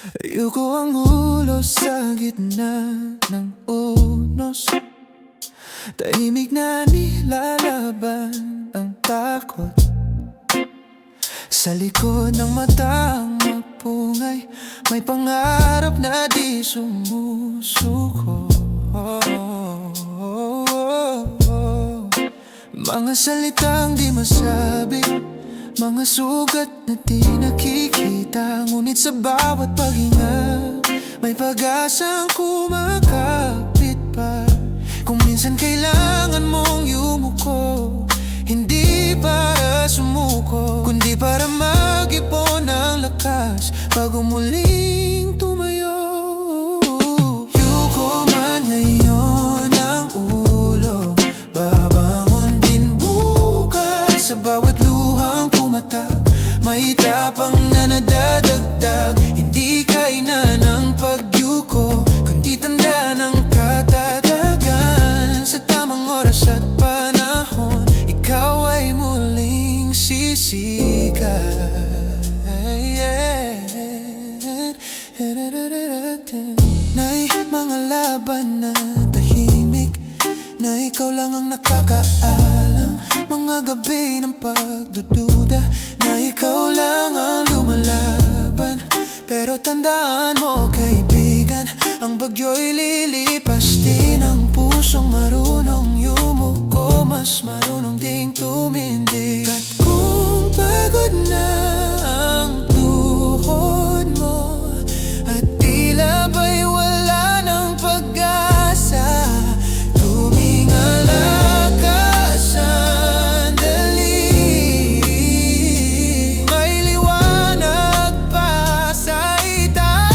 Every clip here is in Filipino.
Ayoko ang ulo sa gitna ng unos. Tahimik na nilalaban ang takot. Sa likod ng matang mapungay, may pangarap na di sumusuko. Mga salitang di masabi, mga sugat na di nakikita. Ngunit sa bawat paghinga, may pag-asang kumakapit pa. Kung minsan kailangan mong yumuko, hindi para sumuko, kundi para mag-ipon ng lakas bago muling tumayo. Yuko man ngayon ang ulo, babangon din bukas. Sa bawat luhang pumatak, may tapang na nadadagdag. Hindi kainan ng pagyuko, kundi tanda ng katatagan. Sa tamang oras at panahon, ikaw ay muling sisikat. May mga laban na tahimik, na ikaw lang ang nakakaalam. Mga gabi ng pagdududa, na ikaw lang ang lumalaban. Pero tandaan mo kaibigan, ang bagyo'y lilipas din. Ang pusong marunong yumuko, mas marunong ding tumindig. At kung pagod na ang tuhod mo, at tila ba'y wala ng pag-asa, tumingala ka sandali. May liwanag pa sa itaas.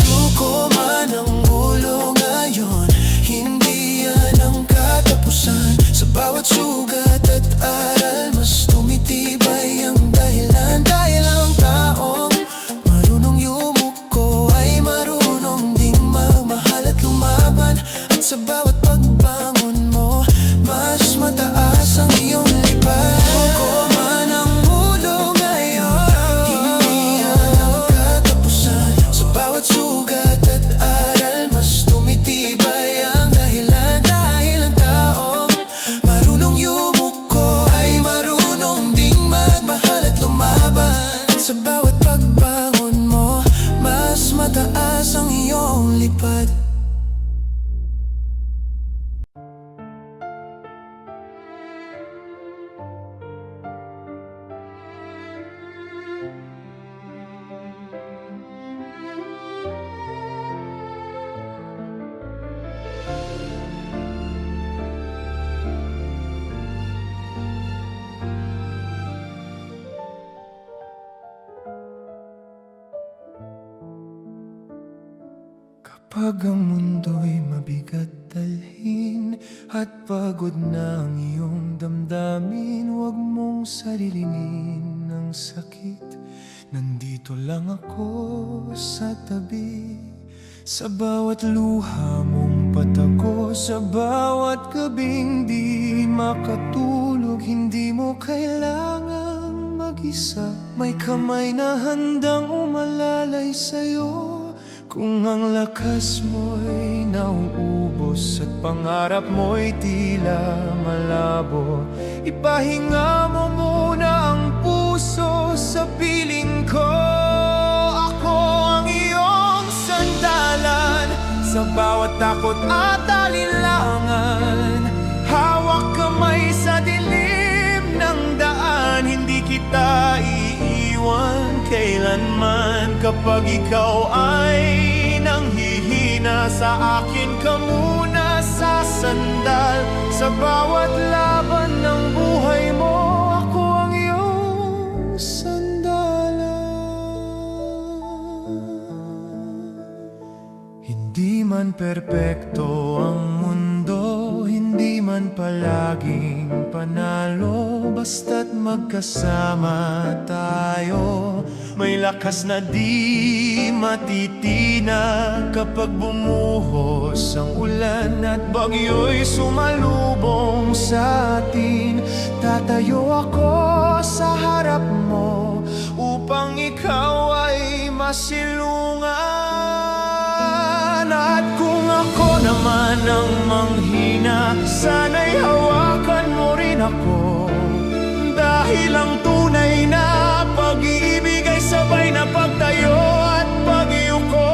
Yuko man ang ulo ngayon, hindi yan ang katapusan. Sa bawat sugat at aral, mas tumitibay ang dahilan. Dahil ang taong marunong yumuko ay marunong ding magmahal at lumaban. At sa bawat pagbangon mo, mas mataas ang iyong lipad. Yuko man ang ulo ngayon, hindi yan ang katapusan. Sa bawat sugat at aral, mas tumitibay ang dahilan. Dahil ang taong marunong yumuko ay marunong ding magmahal at lumaban. At sa bawat pagbangon mo, mas mataas ang iyong lipad. Kapag ang mundo'y mabigat dalhin at pagod na ang iyong damdamin, huwag mong sarilinin ng sakit. Nandito lang ako sa tabi, sa bawat luha mong patago, sa bawat gabing di makatulog. Hindi mo kailangang mag-isa, may kamay na handang umalalay sa'yo. Kung ang lakas mo'y nauubos at pangarap mo'y tila malabo, ipahinga mo muna ang puso sa piling ko. Ako ang iyong sandalan sa bawat takot at alinlangan. Hawak kamay sa dilim ng daan, hindi kita iiwan kailanman. Kapag ikaw ay nanghihina, sa akin ka muna sasandal. Sa bawat laban ng buhay mo, ako ang iyong sandalan. Hindi man perpekto ang mundo, hindi man palaging panalo, basta't magkasama tayo. May lakas na di matitinag kapag bumuhos ang ulan at bagyo'y sumalubong sa atin. Tatayo ako sa harap mo upang ikaw masilungan. At kung ako naman ang manghina, sana'y hawakan mo rin ako. Dahil ang tunay na pag-ibig ay sabay na pagtayo at pag-iuko.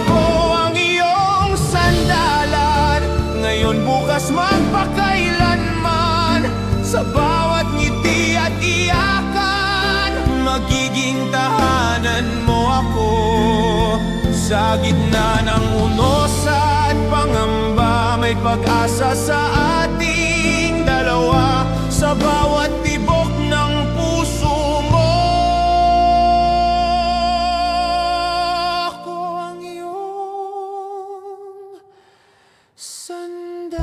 Ako ang iyong sandalan, ngayon bukas magpakailanman. Sa bawat ngiti at iyakan, magiging tahanan mo ako. Sa gitna ng unos at pangamba, may pag-asa sa ating dalawa. Sa bawat tibok ng puso mo, ako ang iyong sandalan.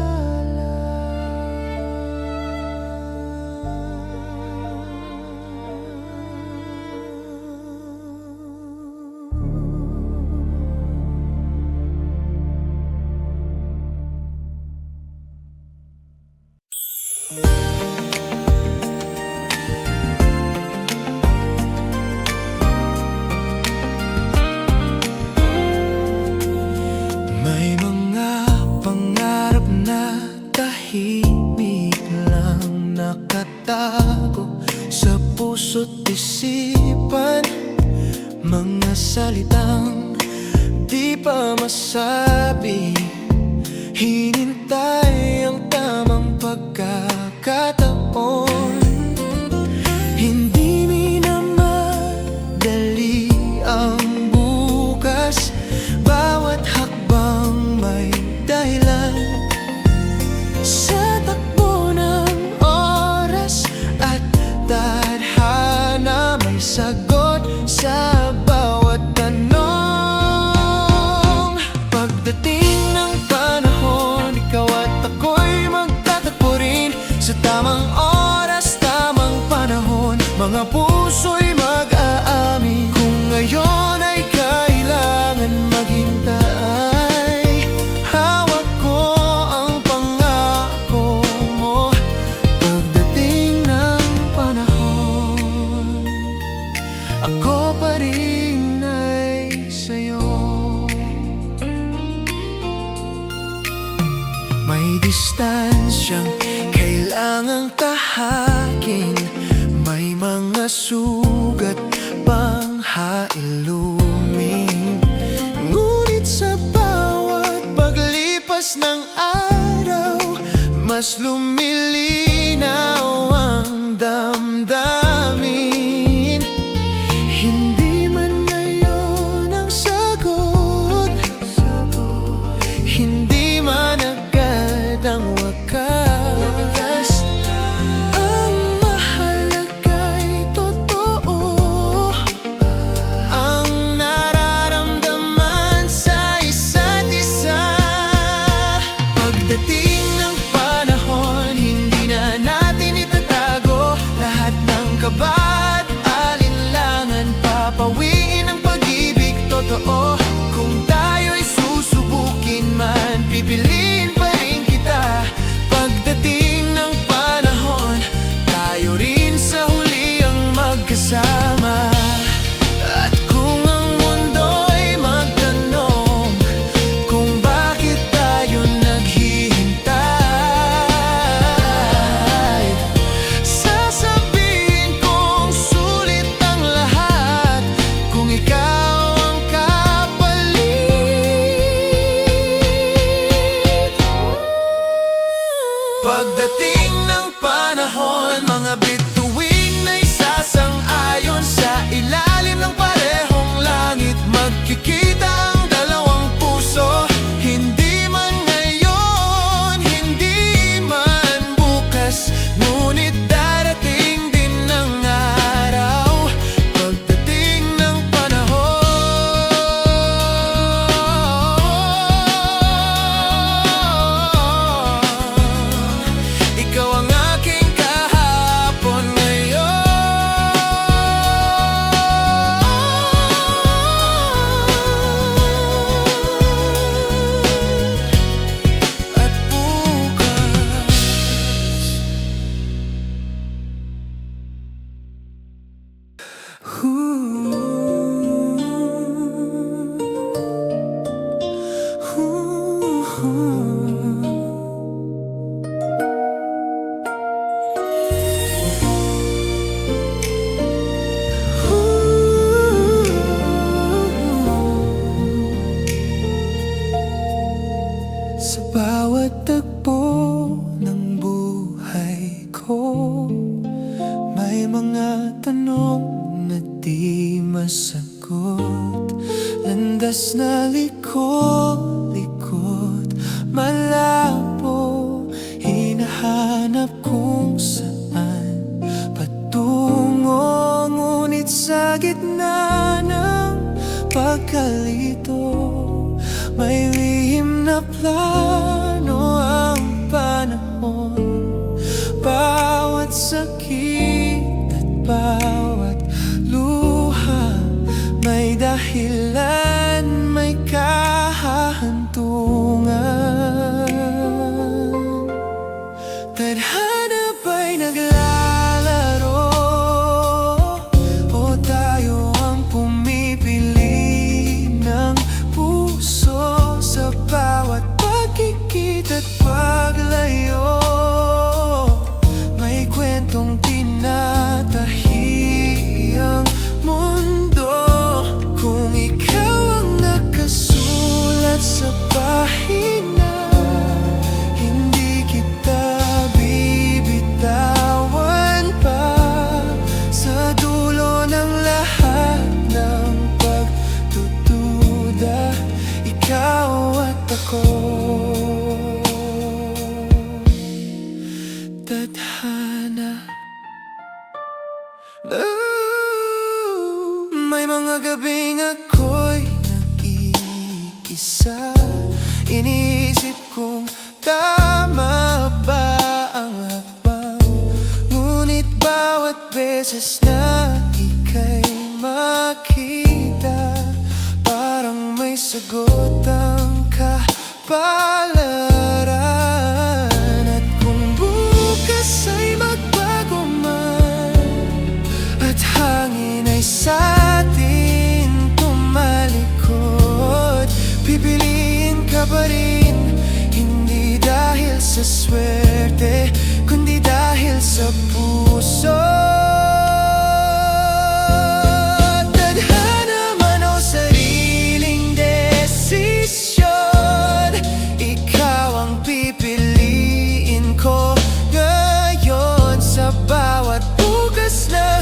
May mga pangarap na tahimik lang nakatago sa puso't isipan. Mga salitang di pa masabi, hinintay ang tamang pagkakataon. Hindi minamadali ang bukas, bawat hakbang may dahilan. Sa takbo ng oras at tadhana, may sagot sa bawat tanong. Pagdating ng panahon, ikaw at ako'y magtatagpo rin. Sa tamang oras, tamang panahon, mga puso'y mag-aamin. Kung ngayon ay kailangan maghintay, hawak ko ang pangako mo. Pagdating ng panahon, ako pa rin ay sa'yo. May distansyang kailangang tahakin, may mga sugat pang hailumin. Ngunit sa bawat paglipas ng araw, mas lumilinaw ang damdamin. Hindi man ngayon ang sagot, hindi man agad ang wakas, ang mahalaga'y totoo. Ang nararamdaman sa isa't isa. Pagdating ng panahon, hindi na natin itatago lahat ng mga tanong na di masagot, landas na likot-likot, malabo, hinahanap kung saan patungo. Ngunit sa gitna ng pagkalito, may lihim na plano ang panahon. Bawat sakit at bawat luha, may dahilan, may kahahantungan. Tadhana ba'y naglalaro, o tayo ang pumipili ng puso sa bawat pagkikit at paglayo? May kwentong tinatahi ang mundo, kung ikaw ang nakasulat sa pahina, hindi kita bibitawan pa. Sa dulo ng lahat ng pagdududa, ikaw at ako. Tadhana. May mga gabing ako'y nag-iisa, iniisip kung tama ba ang hakbang. Ngunit bawat beses na ika'y makita, parang may sagot ang kapalaran. At kung bukas ay magbago man, at hangin ay sa atin tumalikod, pipiliin ka pa rin, hindi dahil sa swerte, kundi dahil sa puso. Tadhana man o sariling desisyon, ikaw ang pipiliin ko ngayon. Sa bawat bukas na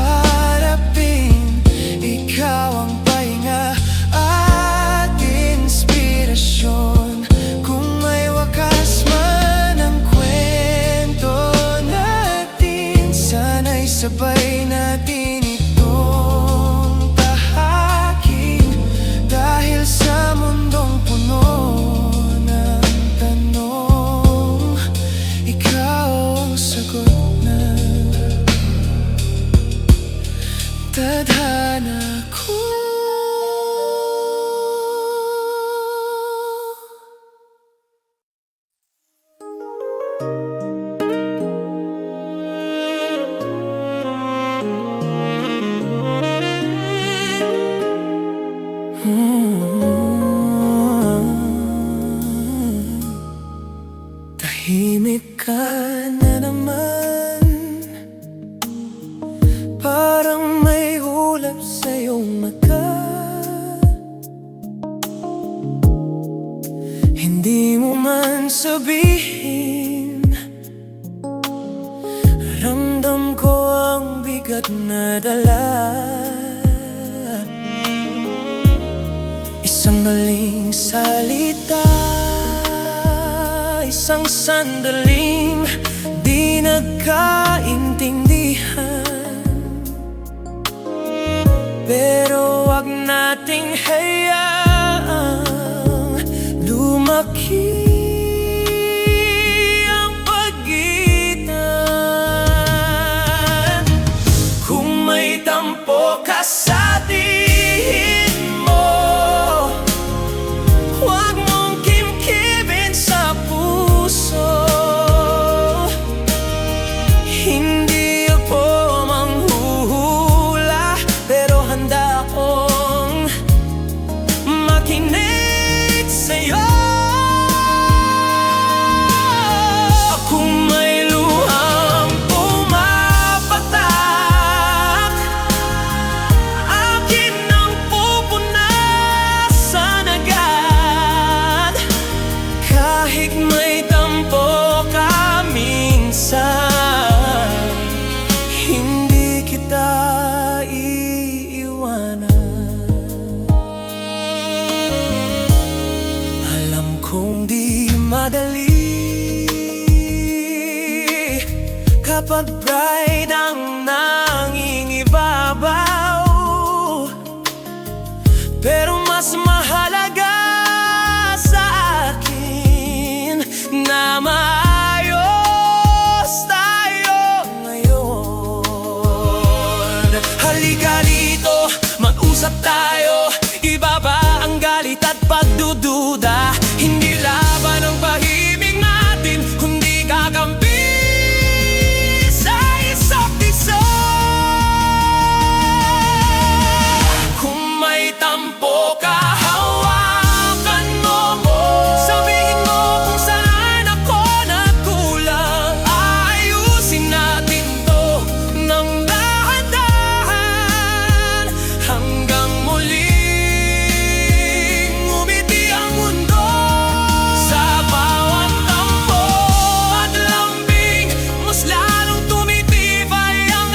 haharapin, ikaw ang pahinga at inspirasyon. Kung may wakas man ang kwento natin, sana'y sabay natin itong tahakin. Dahil sa mundong puno ng tanong, ikaw ang sagot na. Tadhana ko. Tahimik ka na naman, parang may ulap sa iyong mata. Hindi mo man sabihin, ramdam ko ang bigat na dala. Isang maling salita, isang sandaling di nagkaintindihan. Pero wag nating hayaang lumaki ang pagitan. Kung may tampo ka sa tingin mo, wag mong kimkimin sa puso. Hindi ako manghuhula, pero handa akong makinig sa'yo. Kung may luhang pumapatak, buhay ng nangingibabaw, pero mas mahalaga sa akin na maayos tayo ngayon. Halika dito, mag-usap tayo, ibaba ang galit at pagdududa. Hindi laban ang pahimik natin, kundi kakampi sa isa't isa. Kung may tampo ka, hawakan mo, sabihin mo kung saan ako nagkulang. Ayusin natin to ng dahan-dahan hanggang muling umiti ang mundo. Sa bawat tampo at lambing, mas lalong tumitibay ang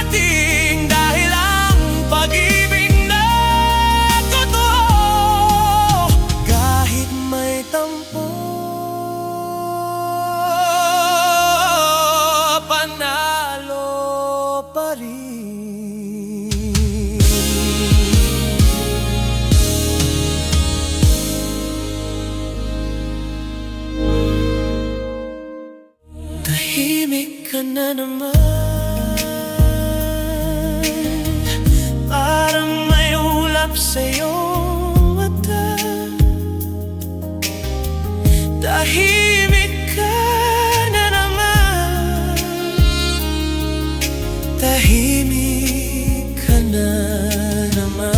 ating, dahil ang pag-ibig na totoo, kahit may tampo, panalo pa rin. Tahimik ka na naman, parang may ulap sa iyong mata. Tahimik ka na naman, tahimik ka na naman.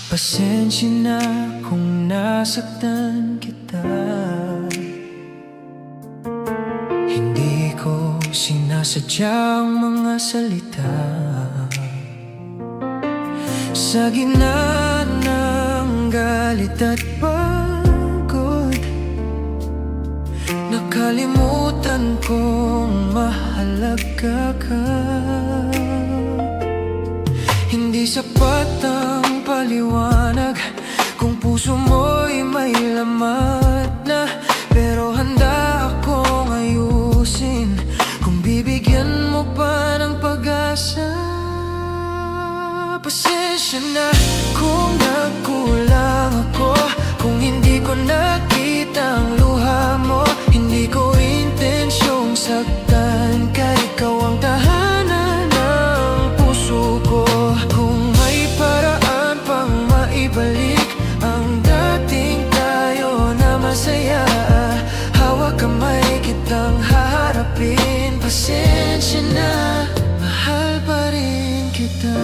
Pasensya na kung nasaktan kita. Hindi ko sinasadyang mga salita. Sa gitna ng galit at pagod, nakalimutan kong mahalaga ka. Hindi sapat ang paliwanag kung puso mo'y may lamat na, pero handa akong ayusin kung bibigyan mo pa ng pag-asa. Pasensya na kung nagkulang ako, kung hindi ko nakita ang luha mo. Hindi ko intensyong saktan ka, ikaw ang tahanan ng puso ko. Kung may paraan pang maibalik ang dating tayo na masaya, hawak kamay kitang haharapin. Pasensya na, mahal pa rin kita.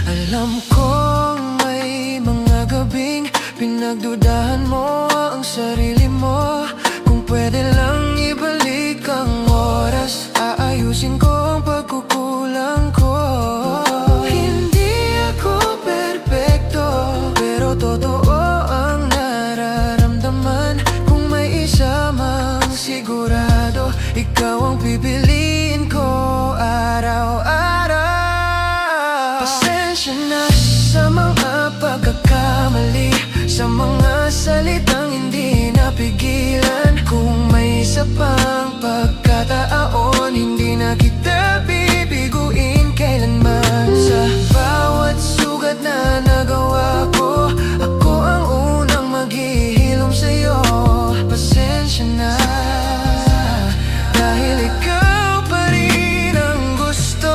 Alam kong may mga gabing pinagdudahan mo ang sarili mo. Kung pwede lang ibalik ang oras, aayusin ko ang pagkukulang ko. Hindi ako perpekto, pero totoo ang nararamdaman. Kung may isa mang sigurado, ikaw ang pipiliin ko araw-araw. Pasensya na sa mga pagkakamali, sa mga salitang hindi napigilan. Kung may isa pang pagkataon, hindi na kita bibiguin kailanman. Sa bawat sugat na nagawa ko, ako ang unang maghihilom sa'yo. Pasensya na, dahil ikaw pa rin ang gusto.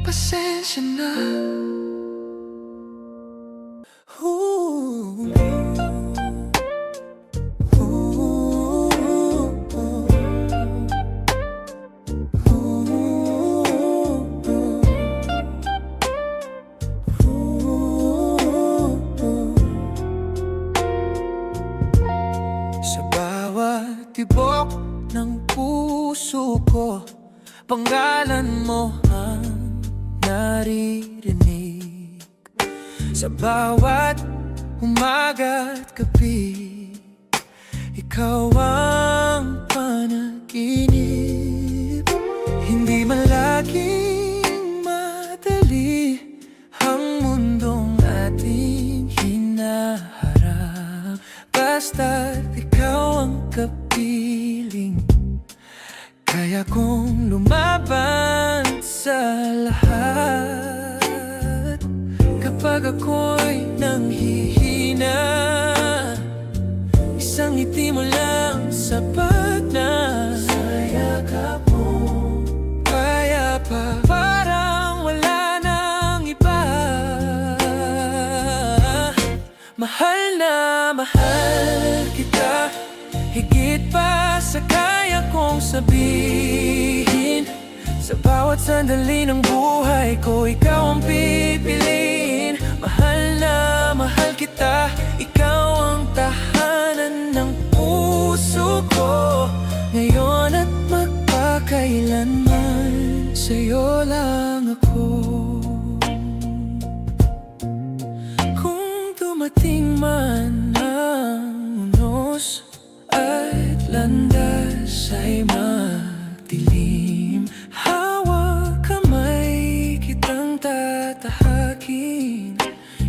Pasensya na. naririnig sa bawat umaga't gabi. Ikaw ang panaginip, hindi man laging madali ang mundong ating hinaharap. Basta't ikaw ang kapiling, kaya kong lumaban sa lahat. Kapag ako'y nanghihina, isang ngiti mo lang sapat na. Sa yakap mo, kaya pa parang wala nang iba. Mahal na mahal kita, higit pa sa kaya kong sabihin. Sa bawat sandali ng buhay ko, ikaw ang pipiliin. Mahal na mahal kita, ikaw ang tahanan ng puso ko, ngayon at magpakailanman. Sa'yo lang ako. Kung dumating man ang unos at landas ay magdilim, hawak kamay kitang tatahakin,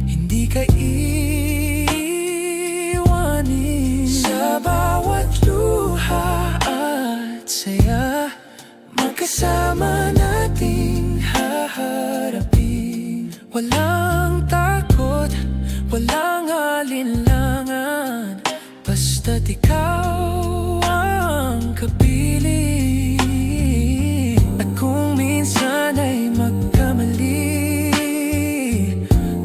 hindi ka iiwanin. Sa bawat luha at saya, magkasama nating haharapin. Walang takot, walang alinlangan, basta't ikaw ang kapiling. At kung minsan ay magkamali,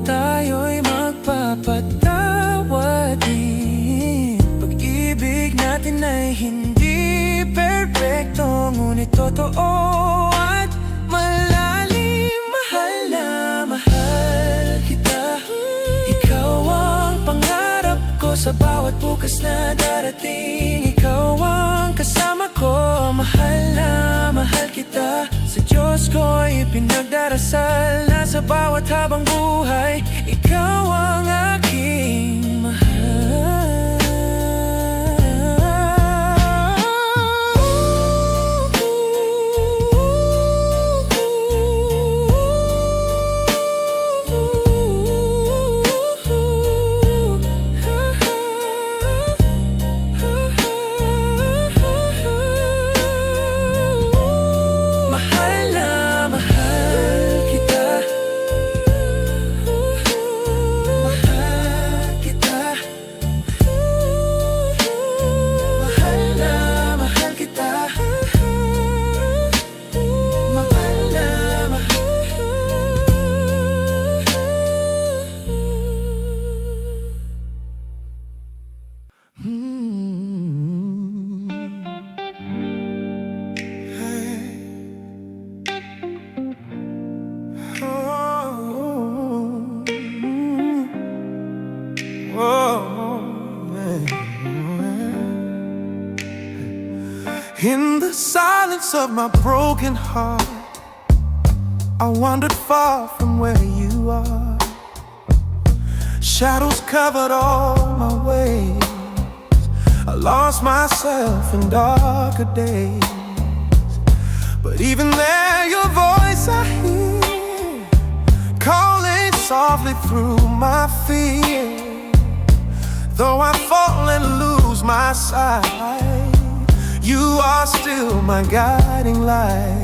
tayo'y magpapatawad din. Pag-ibig natin ay hindi perpekto, ngunit totoo at malalim. Mahal na mahal kita, ikaw ang pangarap ko sa bawat bukas na darating. Ikaw ang kasama ko, mahal na mahal kita. Sa Diyos ko'y pinagdarasal na sa bawat habang buhay, ikaw ang aking mahal. In the silence of my broken heart, I wandered far from where you are. Shadows covered all my ways, I lost myself in darker days. But even there your voice I hear, calling softly through my fear. Though I fall and lose my sight, you are still my guiding light.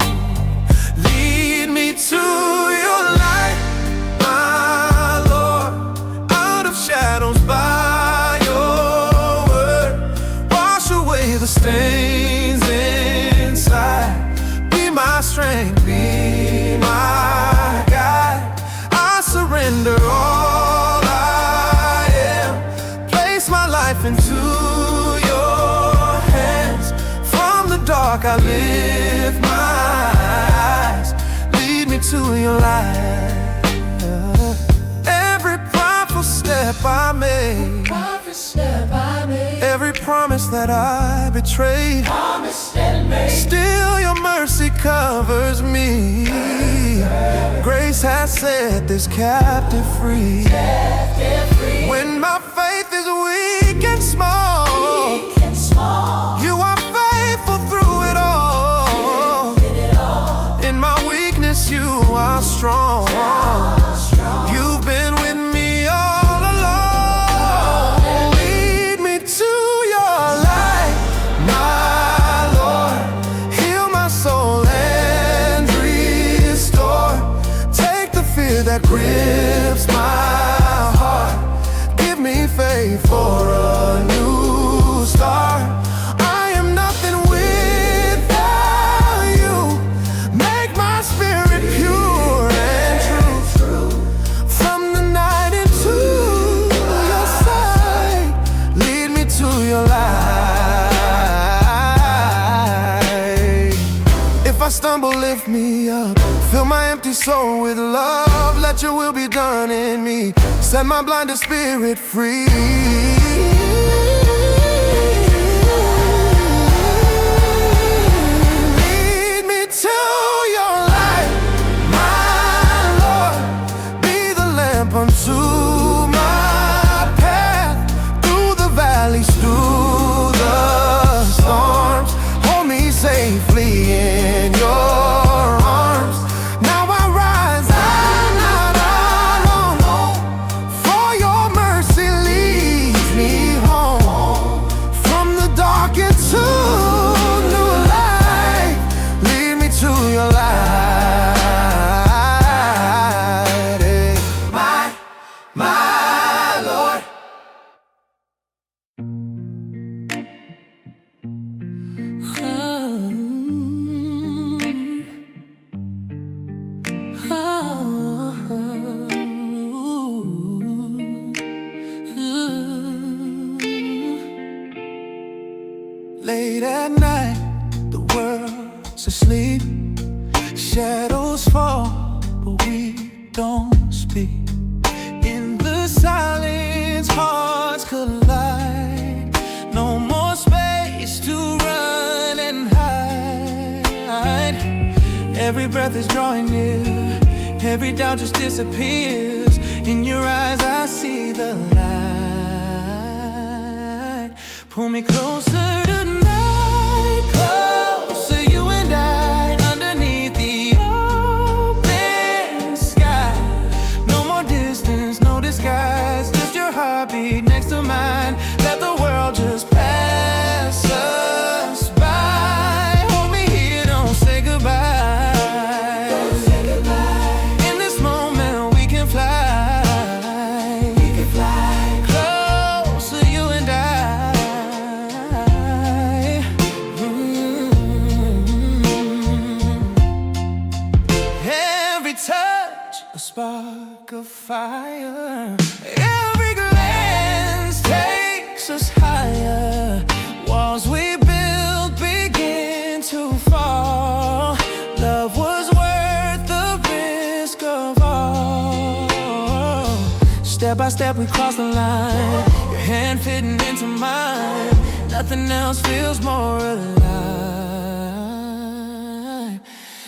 Lead me to your light, my Lord, out of shadows by your word. Wash away the stains inside, be my strength, be my guide. I surrender all I am, place my life into your hands. From the dark I lift my eyes, lead me to your light. Every powerful step I made, every promise that I betrayed, still your mercy covers me. Grace has set this captive free. When my faith is weak and small, you are faithful through it all. In my weakness you are strong. You've been with me all along. Lead me to your light, my Lord. Heal my soul and restore. Take the fear that grips my heart. Give me faith for a new start. I am nothing without you. Make my spirit pure and true. From the night into your sight, lead me to your light. If I stumble, lift me up. Fill my empty soul with love. Let your will be done in me. Set my blinded spirit free. Lead me to your light, my Lord. Be the lamp unto my path. Through the valleys, through the storms, hold me safely in your arms. Now I rise, I'm not alone. For your mercy leads me home. From the dark into new light, lead me to your light. My Lord. Late at night, the world's asleep. Shadows fall, but we don't speak. In the silence, hearts collide. No more space to run and hide. Every breath is drawing near. Every doubt just disappears. In your eyes I see the light. Pull me closer tonight, closer, you and I, underneath the open sky. No more distance, no disguise, just your heartbeat next to mine. Let the world just pass us by. Hold me here, don't say goodbye. In this moment we can fly. Closer, you and I. Every touch, a spark of fire. Every glance takes us higher. Walls we built begin to fall. Love was worth the risk of all. Step by step we cross the line. Your hand fitting into mine. Nothing else feels more alive.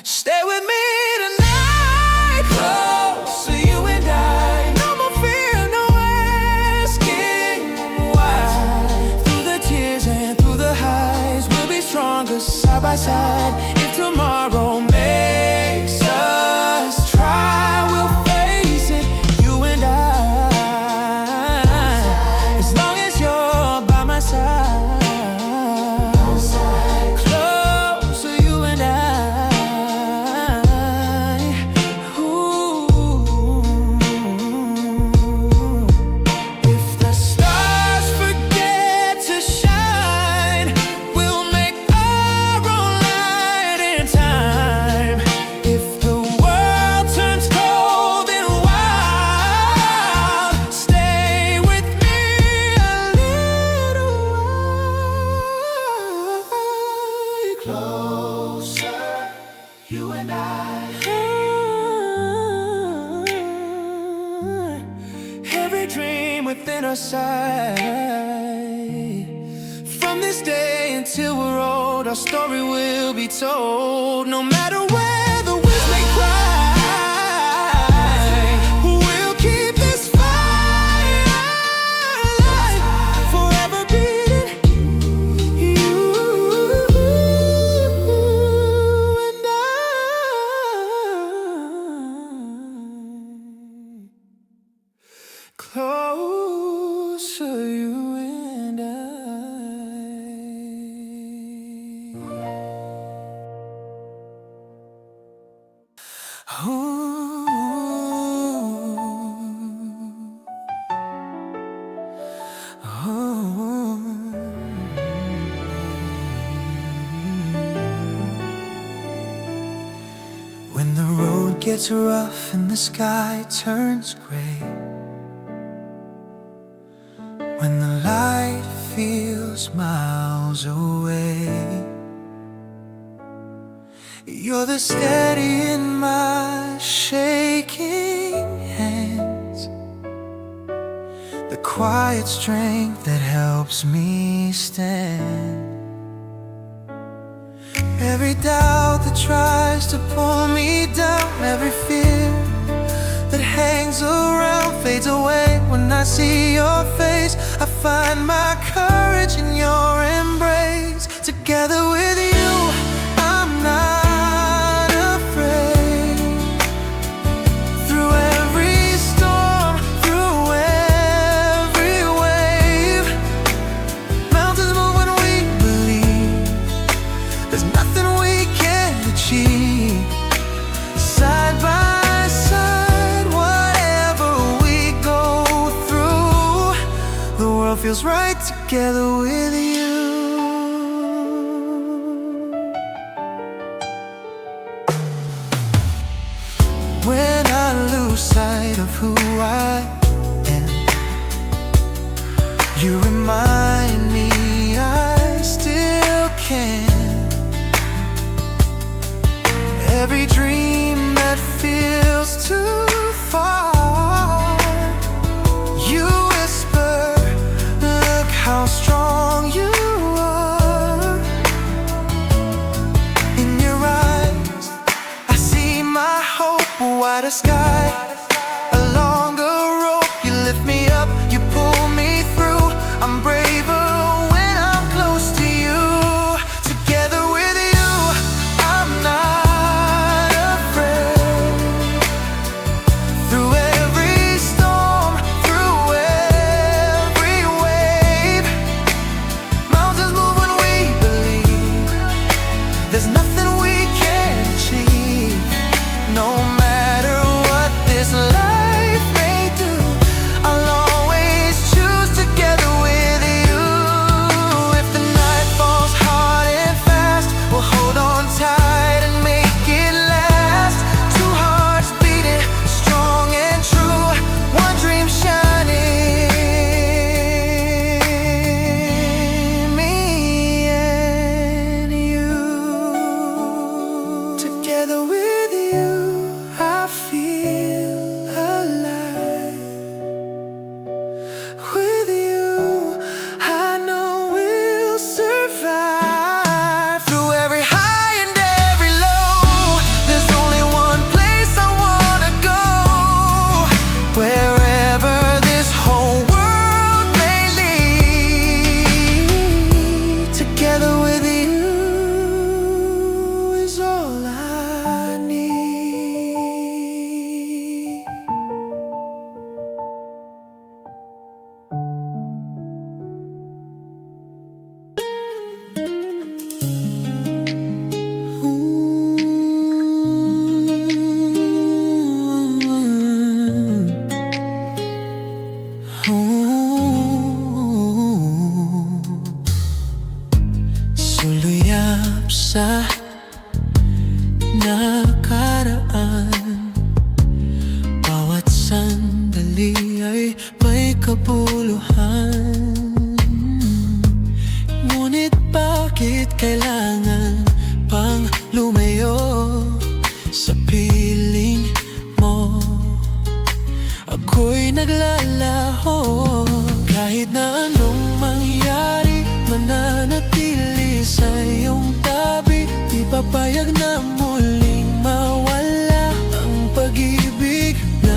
Stay with me tonight, closer, you and I. No more fear, no asking why. Through the tears and through the highs, we'll be stronger side by side. If tomorrow makes us try, we'll face it, you and I. As long as you're by my side. Closer, you and I. If the stars forget to shine, we'll make our own light in time. If the world turns cold and wild, stay with me a little while. Closer, you and I. Every dream within our sight. From this day until we're old, our story will be told. No matter where the winds may cry, closer, you and I. Ooh. When the road gets rough and the sky turns gray, when the light feels miles away, you're the steady in my shaking hands, the quiet strength that helps me stand. Every doubt that tries to pull me down, every fear that hangs around fades away when I see your face. I find my courage in your embrace. Together with you, I'm not afraid. Through every storm, through every wave, mountains move when we believe. There's nothing we can't achieve. Side by side, whatever we go through, the world feels right together with you. When I lose sight of who I am, you remind me I still can. Every dream that feels too far, you whisper, look how strong you are. In your eyes, I see my hope, a wider sky, a longer rope. You lift me up, you pull me through. I'm braver when I'm close to you. Together with you, I'm not afraid. Through every storm, through every wave, mountains move when we believe. There's nothing we can't achieve. No matter what this life may do, I'll always choose together with you. If the night falls hard and fast, we'll hold on tight and make it last. Two hearts beating, strong and true, one dream shining, me and you. Together with you, I feel alive. With you, I know we'll survive. Through every high and every low, there's only one place I wanna go. Wherever this whole world may lead, together with you is all I need. Suluyap sa nakaraan, bawat sandali ay may kabuluhan. Ngunit bakit kailangan pang lumayo sa piling mo? Ako'y naglalaho. Kahit na anong mangyari, mananatili sa iyong tabi. Di papayag na muling mawala ang pag-ibig na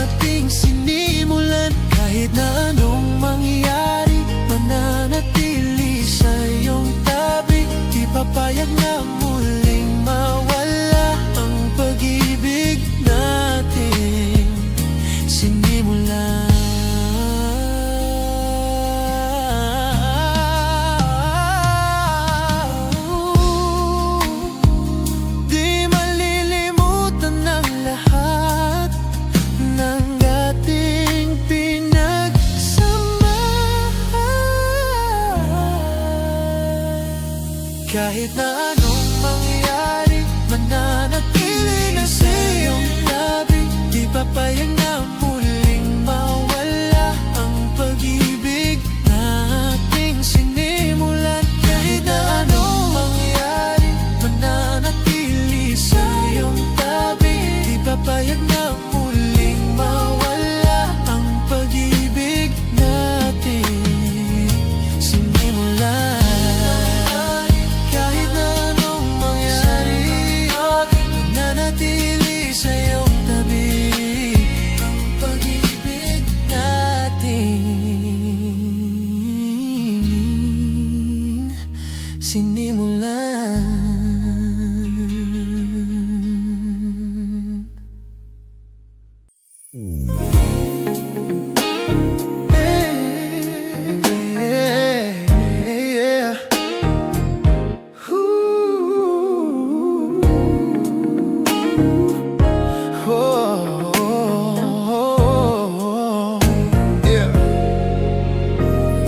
ating sinimulan. Kahit na anong mangyari, mananatili sa iyong tabi. Di papayag na muling mawala ang pag-ibig natin sinimulan. na muling mawala ang pag-ibig nating sinimulan. Kahit na anong mangyari, mananatili sa iyong tabi. Di papayag na muling mawala ang pag-ibig natin sinimulan. Kahit na anong mangyari, mananatili sa iyong tabi ang pag-ibig natin sinimulan.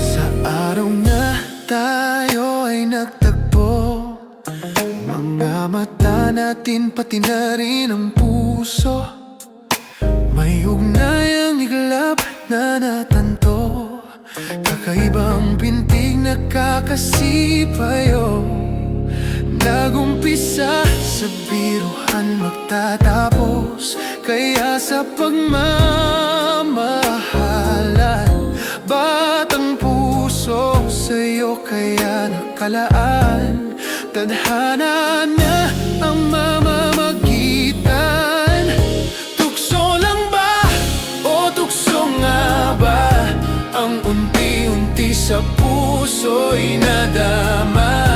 Sa araw na tayo ay nagtagpo, mga mata natin pati na rin ang puso, may ugnayang iglap na natanto. Kakaibang pintig nakakasipayo, nagumpisa sa biruan magtatapos. Kaya sa pagmamahalan, batang puso sa'yo kaya nakalaan. Tadhana na ang mamamagitan. Tukso lang ba o tukso nga ba ang unti-unti sa puso'y nadama?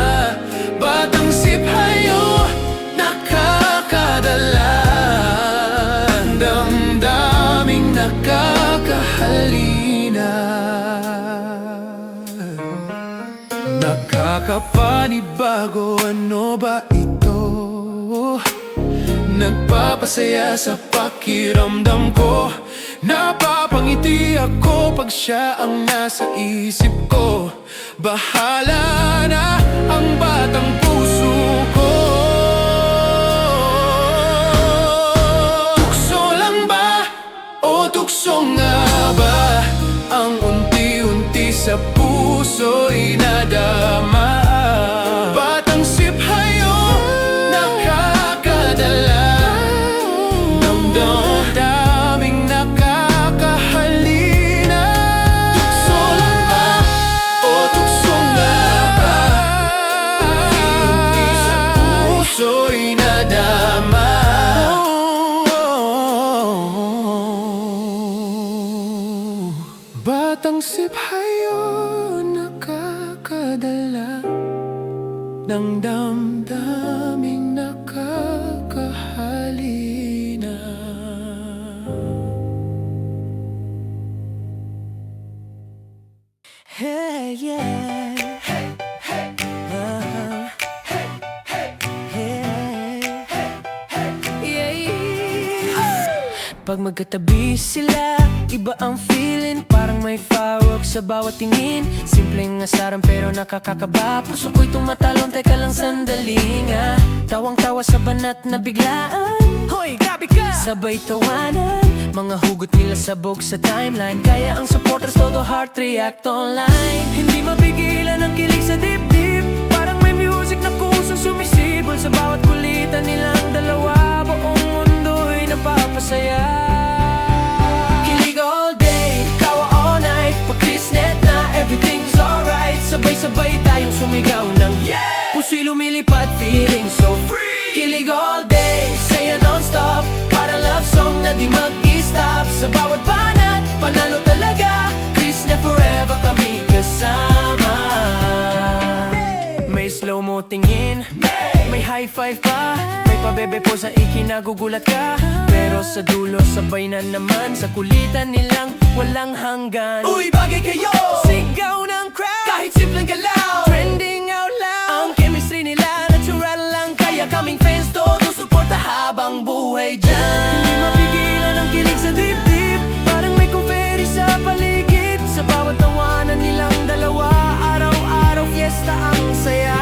Batang siphayo nakakadala, damdaming nakakahalina, nakakapanibago. Ano ba ito? Nagpapasaya sa pakiramdam ko, napapangiti ako pag siya ang nasa isip ko. Bahala na ang batang puso ko. Tukso lang ba o tukso nga ba ang unti-unti sa puso'y nadama? Batang siphayo nakakadala, damdaming nakakahalina. Tukso lang ba o tukso nga ba, unti-unti sa puso'y nadama? Batang siphayo nakakadala, ng damdaming nakakahalina. Hey, yeah. Hey, hey. Hey, hey. Hey, yeah. Pag magkatabi sila, iba ang feeling. Parang may fireworks sa bawat tingin. Simpleng asaran pero nakakakaba. Puso ko'y tumatalon, teka lang sandali nga. Tawang-tawa sa banat na biglaan. Hoy, grabe ka! Sabay tawanan, mga hugot nila sabog sa timeline. Kaya ang supporters todo heart react online. Hindi mapigilan ang kilig sa dibdib. Parang may music na kusang sumisibol sa bawat kulitan nilang dalawa. Buong mundo'y napapasaya. Kilig all day, kawa all night. Pag-Christnet na everything's alright. Sabay-sabay tayong sumigaw ng yeah! Puso'y lumilipad, feeling so free. Kilig all day, saya non-stop. Para love song na di mag-i-stop. Sa bawat banat, panalo talaga. Christnet forever kami kasama. May slow-mo tingin, may high five pa, may pabebe po sa ikinagugulat ka. Pero sa dulo sabay na naman, sa kulitan nilang walang hanggan. Uy, bagay kayo! Sigaw ng crowd, kahit simpleng galaw, trending out loud. Ang chemistry nila natural lang, kaya kaming fans todo suporta habang buhay dyan. Hindi mapigilan ang kilig sa dibdib, parang may confetti sa paligid. Sa bawat tawanan nilang dalawa, araw-araw fiesta ang saya.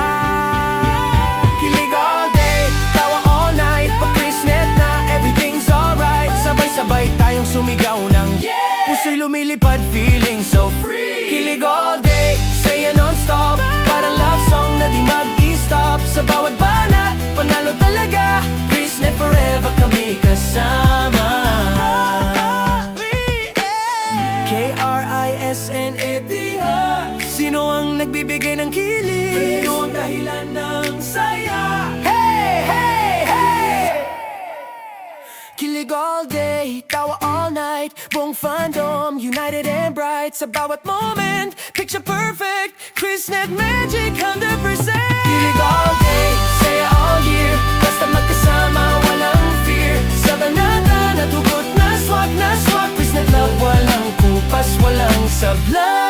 Kilig all day, tawa all night. Pag-Christnet na everything's alright. Sabay-sabay tayong sumigaw ng yeah! Puso'y lumilipad, feeling so free. Kilig all day, saya non-stop. Parang love song na di mag-i-stop. Sa bawat banat, panalo talaga. Chrisnet forever kami kasama. K-R-I-S-N-E-T. Sino ang nagbibigay ng kilig? Sino ang dahilan ng saya? Hey, hey, hey! Kilig all day, tawa all night. Buong fandom, united and bright. Sa bawat moment, picture perfect. Chrisnet magic, 100%. Kilig all day, saya all year. Basta magkasama, walang fear. Sa banata, natugot na swak na swak. Chrisnet love, walang kupas, walang sablay.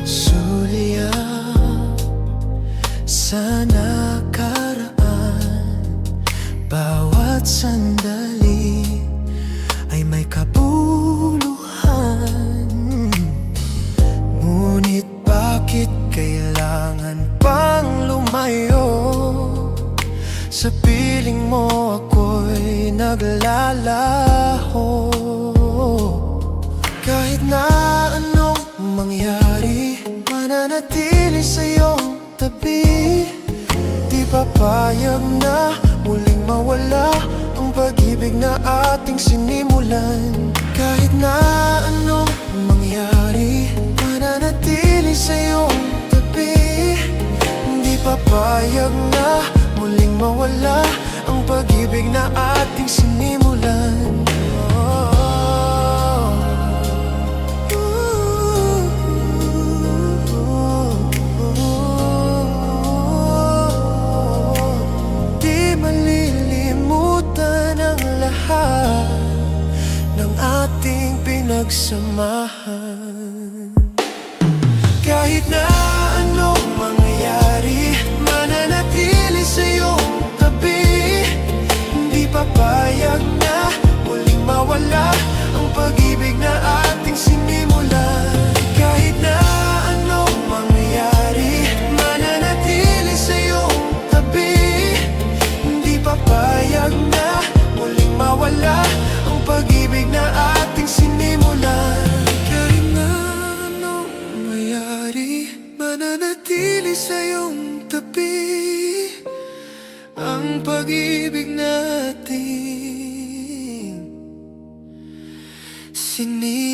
Sulyap sa nakaraan, bawat sandali ay may kabuluhan. Ngunit bakit kailangan pang lumayo? Sa piling mo ako'y naglalaho. Kahit na anong mangyari, mananatili sa iyong tabi. Di papayag na muling mawala ang pag-ibig na ating sinimulan. Kahit na anong mangyari, mananatili sa iyong tabi. Di papayag na muling mawala ang pag-ibig na ating sinimulan. Di malilimutan ang lahat ng ating pinagsamahan. Kahit na anong mangyari, mananatili sa iyong tabi. Hindi papayag na muling mawala ang pag-ibig na ating sinimulan. Kahit na anong mangyari, mananatili sa iyong tabi. Hindi papayag na muling mawala ang pag-ibig na ating sinimulan. Kahit na anong mangyari, mananatili sa iyong tabi. Ang pag-ibig natin sinimulan.